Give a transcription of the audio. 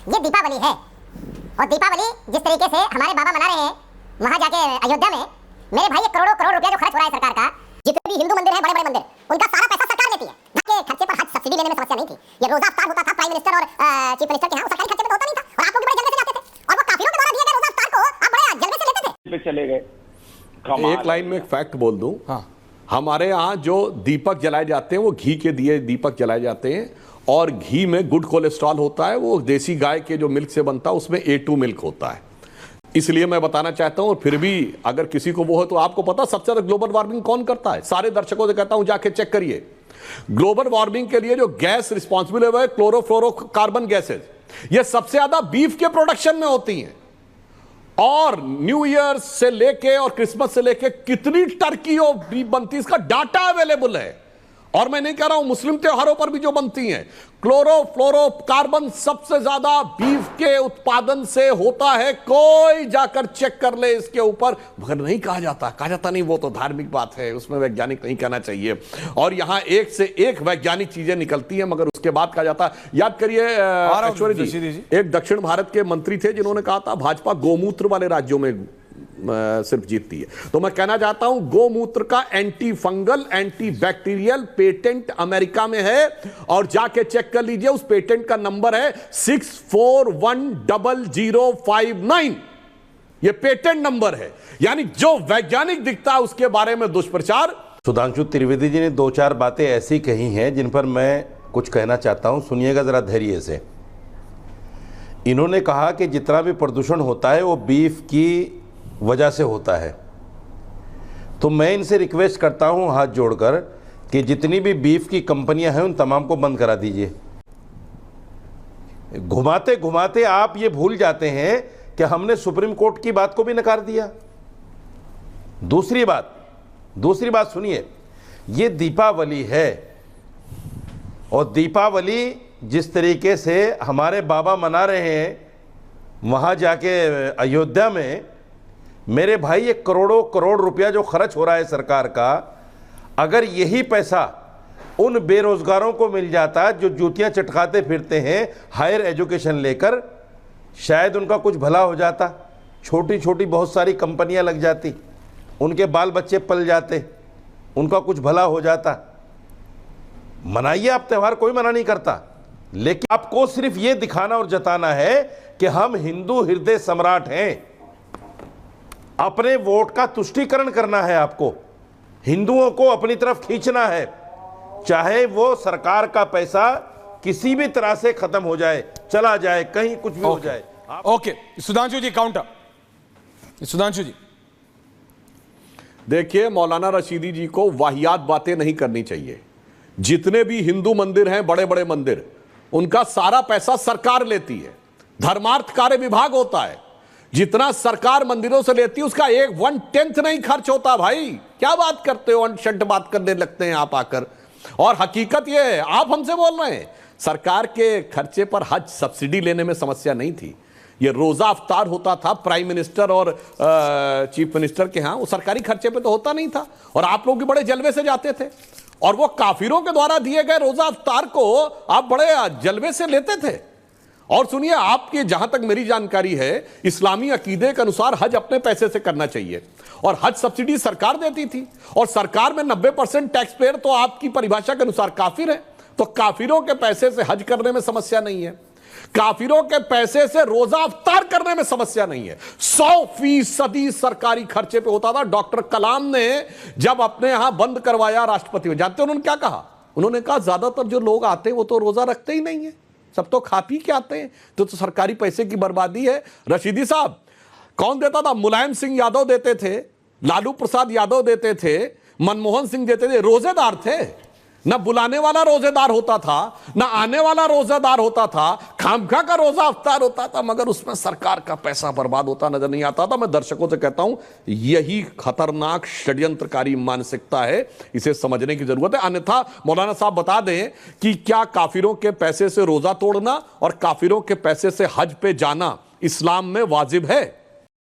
ये दीपावली है और दीपावली जिस तरीके से हमारे बाबा मना रहे हैं वहां जाके अयोध्या में, मेरे भाई करोड़ों करोड़ रुपया जो खर्च हो रहा है सरकार का, जितने भी हिंदू मंदिर हैं बड़े बड़े मंदिर, उनका सारा पैसा सरकार देती है। के खर्चे पर हज सब्सिडी लेने में समस्या नहीं थी। ये रोजा अफ्तार होता था प्राइम मिनिस्टर और चीफ मिनिस्टर के यहाँ, सरकारी खर्चे पे तो होता नहीं था और आप लोग बड़े जल्दी से जाते थे और वो काफिरों के द्वारा दिए गए रोजा अफ्तार को आप बड़े जल्दी से लेते थे। चले गए। एक लाइन में एक फैक्ट बोल दूं, हमारे यहाँ जो दीपक जलाए जाते हैं वो घी के दिए दीपक जलाए जाते हैं और घी में गुड कोलेस्ट्रॉल होता है, वो देसी गाय के जो मिल्क से बनता है उसमें A2 मिल्क होता है। इसलिए मैं बताना चाहता हूं, और फिर भी अगर किसी को वो है तो आपको पता सबसे ज्यादा ग्लोबल वार्मिंग कौन करता है? सारे दर्शकों से कहता हूं जाके चेक करिए। ग्लोबल वार्मिंग के लिए जो गैस रिस्पॉन्सिबल है वो क्लोरोफ्लोरोकार्बन गैसेज, ये सबसे ज्यादा बीफ के प्रोडक्शन में होती हैं। और न्यू ईयर से लेके और क्रिसमस से लेके कितनी टर्की और बीफ बनती है इसका डाटा अवेलेबल है। और मैं नहीं कह रहा हूं मुस्लिम त्योहारों पर भी जो बनती हैं, क्लोरोफ्लोरोकार्बन सबसे ज्यादा बीफ के उत्पादन से होता है। कोई जाकर चेक कर ले इसके ऊपर, मगर नहीं कहा जाता नहीं, वो तो धार्मिक बात है, उसमें वैज्ञानिक नहीं कहना चाहिए। और यहां एक से एक वैज्ञानिक चीजें निकलती हैं, मगर उसके बाद कहा जाता। याद करिए ऐश्वर्या जी, एक दक्षिण भारत के मंत्री थे जिन्होंने कहा था भाजपा गोमूत्र वाले राज्यों में सिर्फ जीतती है। तो मैं कहना चाहता हूं गोमूत्र का anti fungal anti bacterial patent America में है और जाके चेक कर लीजिए, उस पेटेंट का नंबर है 64100059। ये पेटेंट नंबर है, यानी जो वैज्ञानिक दिखता है उसके बारे में दुष्प्रचार। सुधांशु त्रिवेदी जी ने दो चार बातें ऐसी कही हैं जिन पर मैं कुछ कहना चाहता हूं, सुनिएगा जरा धैर्य से। इन्होंने कहा कि जितना भी प्रदूषण होता है वो बीफ की वजह से होता है। तो मैं इनसे रिक्वेस्ट करता हूं हाथ जोड़कर कि जितनी भी बीफ की कंपनियां हैं उन तमाम को बंद करा दीजिए। घुमाते घुमाते आप ये भूल जाते हैं कि हमने सुप्रीम कोर्ट की बात को भी नकार दिया। दूसरी बात सुनिए, ये दीपावली है और दीपावली जिस तरीके से हमारे बाबा मना रहे हैं वहां जाके अयोध्या में, मेरे भाई ये करोड़ों करोड़ रुपया जो खर्च हो रहा है सरकार का, अगर यही पैसा उन बेरोजगारों को मिल जाता जो जूतियां चटकाते फिरते हैं हायर एजुकेशन लेकर, शायद उनका कुछ भला हो जाता। छोटी छोटी बहुत सारी कंपनियां लग जाती, उनके बाल बच्चे पल जाते, उनका कुछ भला हो जाता। मनाइए आप त्यौहार, कोई मना नहीं करता, लेकिन आपको सिर्फ ये दिखाना और जताना है कि हम हिंदू हृदय सम्राट हैं। अपने वोट का तुष्टीकरण करना है, आपको हिंदुओं को अपनी तरफ खींचना है, चाहे वो सरकार का पैसा किसी भी तरह से खत्म हो जाए, चला जाए, कहीं कुछ भी हो जाए। ओके, सुधांशु जी काउंटर। सुधांशु जी देखिए, मौलाना रशीदी जी को वाहियात बातें नहीं करनी चाहिए। जितने भी हिंदू मंदिर हैं, बड़े बड़े मंदिर, उनका सारा पैसा सरकार लेती है, धर्मार्थ कार्य विभाग होता है। जितना सरकार मंदिरों से लेती है उसका 1/10 नहीं खर्च होता। भाई क्या बात करते हो, अनशंट बात करने लगते हैं आप आकर। और हकीकत यह है, आप हमसे बोल रहे हैं सरकार के खर्चे पर हज सब्सिडी लेने में समस्या नहीं थी। ये रोजा अफ्तार होता था प्राइम मिनिस्टर और चीफ मिनिस्टर के यहाँ, वो सरकारी खर्चे पे तो होता नहीं था और आप लोग भी बड़े जलवे से जाते थे और वो काफिरों के द्वारा दिए गए रोजा अफ्तार को आप बड़े जलवे से लेते थे। और सुनिए, आपकी जहां तक मेरी जानकारी है, इस्लामी अकीदे के अनुसार हज अपने पैसे से करना चाहिए और हज सब्सिडी सरकार देती थी और सरकार में 90% टैक्स पेयर तो आपकी परिभाषा के अनुसार काफिर है। तो काफिरों के पैसे से हज करने में समस्या नहीं है, काफिरों के पैसे से रोजा अफ्तार करने में समस्या नहीं है। 100% सरकारी खर्चे पे होता था। डॉक्टर कलाम ने जब अपने यहां बंद करवाया राष्ट्रपति में, जानते हैं उन्होंने क्या कहा? उन्होंने कहा ज्यादातर जो लोग आते हैं वो तो रोजा रखते ही नहीं है, सब तो खा पी के आते हैं, तो सरकारी पैसे की बर्बादी है। रशीदी साहब कौन देता था? मुलायम सिंह यादव देते थे, लालू प्रसाद यादव देते थे, मनमोहन सिंह देते थे। रोजेदार थे, ना बुलाने वाला रोजेदार होता था, ना आने वाला रोजेदार होता था, खामखा का रोजा अफ्तार होता था, मगर उसमें सरकार का पैसा बर्बाद होता नजर नहीं आता था। मैं दर्शकों से कहता हूं यही खतरनाक षड्यंत्रकारी मानसिकता है, इसे समझने की जरूरत है। अन्यथा मौलाना साहब बता दें कि क्या काफिरों के पैसे से रोजा तोड़ना और काफिरों के पैसे से हज पे जाना इस्लाम में वाजिब है?